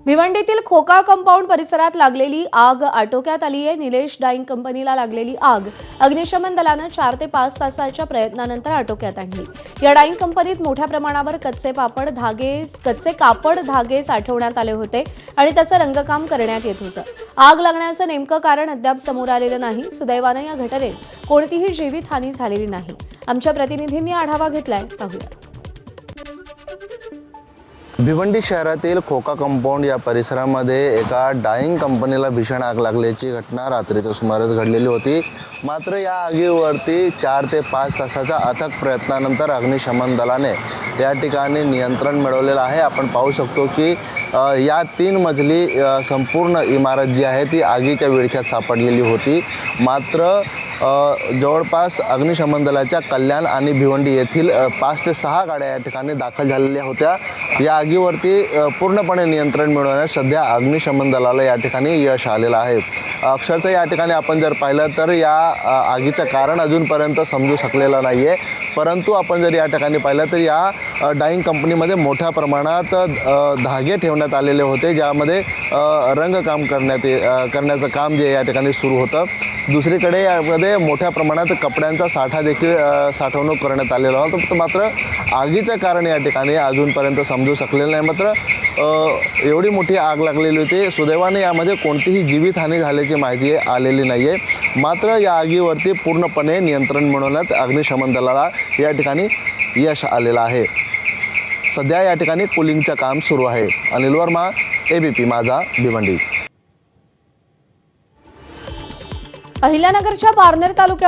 भिवंडीतील खोका compound परिसरात लागलेली आग आटोक्यात आली आहे। निलेश डाईंग कंपनीला लागलेली आग अग्निशमन दलानं 4 ते 5 तासाच्या प्रयत्नानंतर आटोक्यात आणली। या डाईंग कंपनीत मोठ्या प्रमाणावर कच्चे कापड धागे साठवण्यात आले होते आणि त्याचं रंगकाम करण्यात येत होतं। आग लागण्याचं नेमकं कारण अद्याप समोर आलेलं नाही। सुदैवानं या घटनेत कोणतीही जीवितहानी झालेली नाही। आमच्या प्रतिनिधींनी आढावा घेतलाय, पाहूया। भिवंडी शहरातील खोका कंपाऊंड या परिसरामध्ये एका डाईंग कंपनीला भीषण आग लागल्याची घटना रात्रीच्या सुमारास घडलेली होती। मात्र या आगीवरती 4 ते 5 तासाच्या अथक प्रयत्नानंतर अग्निशमन दलाने या ठिकाणी नियंत्रण मिळवलेलं आहे। आपण पाहू शकतो की या 3 मजली संपूर्ण इमारत जी आहे ती आगीच्या विळख्यात सापडलेली होती। मात्र जवळपास अग्निशमन दलाच्या कल्याण आणि भिवंडी येथील 5 ते 6 गाड्या या ठिकाणी दाखल झालेल्या होत्या। या आगीवरती पूर्णपणे नियंत्रण मिळवण्यास सध्या अग्निशमन दलाला या ठिकाणी यश आलेलं आहे। अक्षरशः या ठिकाणी आपण जर पाहिलं तर या आगीचं कारण अजूनपर्यंत समजू शकलेलं नाहीये। परंतु आपण जर या ठिकाणी पाहिलं तर या डाईंग कंपनीमध्ये मोठ्या प्रमाणात धागे ठेवण्यात आलेले होते, ज्यामध्ये रंगकाम करण्याचं काम जे या ठिकाणी सुरू होतं। दुसरीकडे यामध्ये मोठ्या प्रमाणात कपड्यांचा साठा देखील साठवणूक करण्यात आलेला होता। मात्र आगीचं कारण या ठिकाणी अजूनपर्यंत समजू शकलेलं नाही। मात्र एवढी मोठी आग लागलेली होती। सुदैवाने यामध्ये कोणतीही जीवितहानी झाल्याची माहिती आलेली नाहीये। मात्र या आगीवरती पूर्णपणे नियंत्रण मिळवण्यात अग्निशमन दलाला या ठिकाणी यश आलेलं आहे। सध्या या ठिकाणी कूलिंगचं काम सुरू आहे। अनिल वर्मा, ABP माझा, भिवंडी। अहिल्यानगरच्या पारनेर तालुक्यात